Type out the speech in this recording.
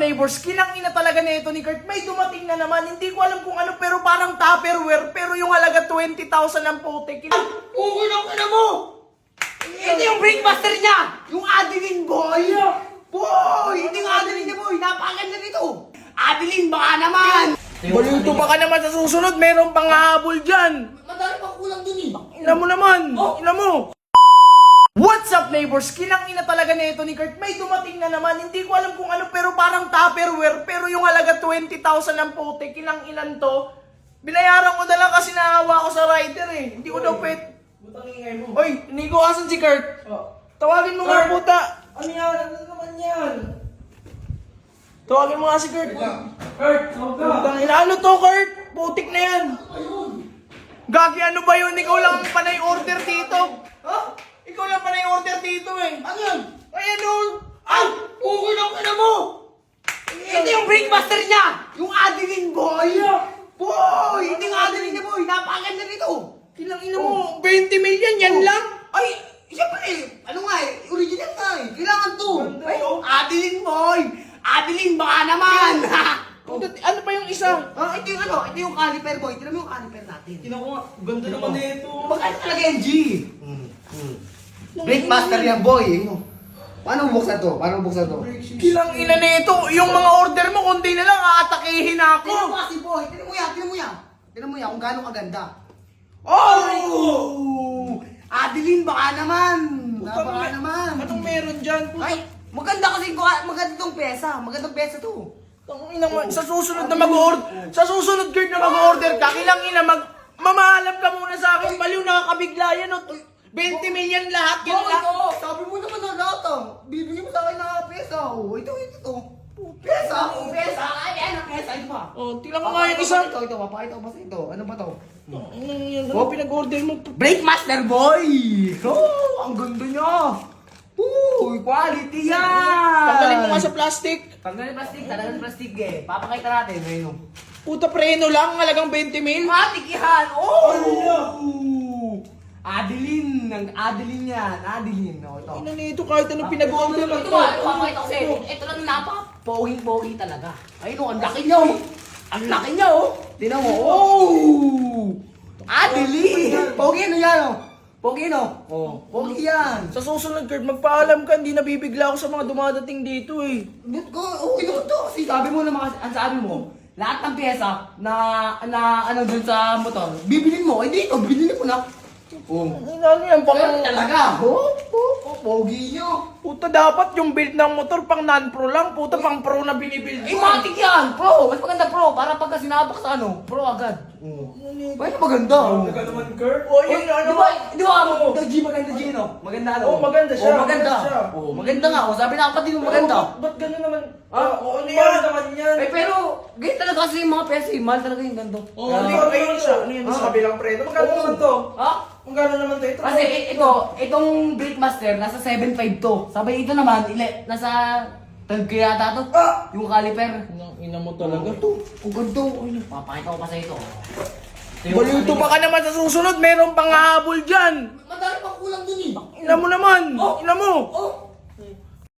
neighbors? Kinangina talaga na ito ni Kurt. May dumating na naman. Hindi ko alam kung ano pero parang Tupperware. Pero yung halaga 20,000 ang putik. Okay lang ka na mo! Ito yung breakmaster niya! Yung Adeline boy! Boy! Hindi yung Adeline niya boy! Napakaganda nito! Adeline baka naman! Baluto pa ka naman sa susunod. Meron pang hahabol dyan. Madami pang kulang dun eh! Ina mo naman. Ina mo. What's up neighbors? Kinangina talaga na ito ni Kurt. May dumating na naman. Hindi ko alam kung ano pero parang Tupperware. Pero yung halaga 20,000 ang putik. Kinanginan to. Binayaran ko na lang kasi naawa ko sa rider eh. Hindi ko daw pwede. Butang ingay mo. Oy, Nico, asan si Kurt? Tawagin mo nga puta. Ano yan? Ano naman yan? Tawagin mo nga si Kurt. Kurt, tawag ka. Putang ina, ano to Kurt? Putik na yan. Gagi, ano ba yun? Ikaw lang ang panay order dito. Ha? Ikaw lang panay order dito eh. Ano yun? Ay, ano? Ay! Okay lang ka na mo! Ito yung breakmaster niya! Yung Adeline boy! Boy! Hindi yung Adeline niya boy! Napakaganda nito! Kinangina mo, 20 million yan lang? Ay! Siyempre! Ano nga eh? Original nga eh! Kailangan to! Ganda, Ay, oh. Adeline boy! Adeline baka naman! Ano pa yung isa? Ito yung ano? Ito yung caliper boy! Tignan mo yung caliper natin! Tingnan ko nga. Ganda naman na ito. Magkano talaga yung G? Breakmaster yan boy! Paano buksan to? Paano buksan to? Kinangina na ito. Yung mga order mo, kundi na lang, aatakihin ako. Tignan mo kasi boy! Tignan mo yan! Tignan mo yan! Tignan mo yan kung gaano kaganda! Oh! Adeline baka naman! Baka naman! Anong meron dyan? Ay! Maganda kasi maganda tong pesa! Magandang pesa to! Sa susunod na mag-order, sa susunod Kurt na mag-order ka, kinangina mamahalam ka muna sa akin. Baliw, nakakabigla yan. 20 million lahat yan lang. Sabi mo naman na lahat ah! Bibigyan mo sa akin na pesa! Oh, ito! Pesa! Pesa! Ay, ano pesa? Ito pa! Oh, tingnan mo nga yung isa. Ito, papakita ko ba sa ito? Ano ba to? Ano pinag-order mo? Breakmaster boy! Oh, ang ganda niya! Uy, quality yan! Tanggalin mo nga sa plastic. Tanggalin plastic eh. Papakita natin ngayon. Puta preno lang, halagang 20 mil. Matik yan! Oh! Adeline! Ang Adeline yan! Adeline! No, ito. Ano nito kahit anong pinag-order mo. Ito ba? Papakita ko sa'yo. Ito lang napaka-pogi talaga. Ayun o, ang laki niya oh! Ang laki niya oh! Tingnan mo. Oh! Adeline! Pogi ano yan oh! Pogi no? Oh, pogi yan! Sa susunod Kurt, magpaalam ka, hindi nabibigla ako sa mga dumadating dito eh. Ba't ko? Okay naman to. Kasi sabi mo naman, ang sabi mo, lahat ng pyesa na ano dun sa motor, bibilin mo. Eh dito, bilhin mo na. Oh. Ano yan, Pero talaga, pogi nyo. Puta dapat yung build ng motor pang non-pro lang, puta pang pro na binibuild. Ay, matik yan! Pro! Mas maganda pro, para pagka sinabak sa ano, pro agad. Bakit maganda? Ganda naman, Kurt. Oh, yun ano ba? Di ba, G maganda G, no? Maganda ano? Oh, maganda siya, Oh, maganda. maganda siya. Oh, maganda nga. Oh, sabi na kapatid mo maganda. Ba't gano'n naman? Oo, ano yan naman yan? Eh, pero, ganyan talaga kasi yung mga pesi, mahal talaga yung ganito. Oh, ano yun? Ayun siya. Ano yun? Sa kabilang preno. Magkano naman to? Ha? Magkano naman to? Ito. Kasi itong Breakmaster, nasa 7.5 to. Sabay ito naman, nasa 12 kaya yata to. Yung caliper. Ina mo talaga to. Ang ganda. Papakita ko pa sa ito. Baluto pa ka naman sa susunod. Meron pang hahabol dyan. Madami pang kulang dun eh. Ina mo naman. Ina mo. Oh,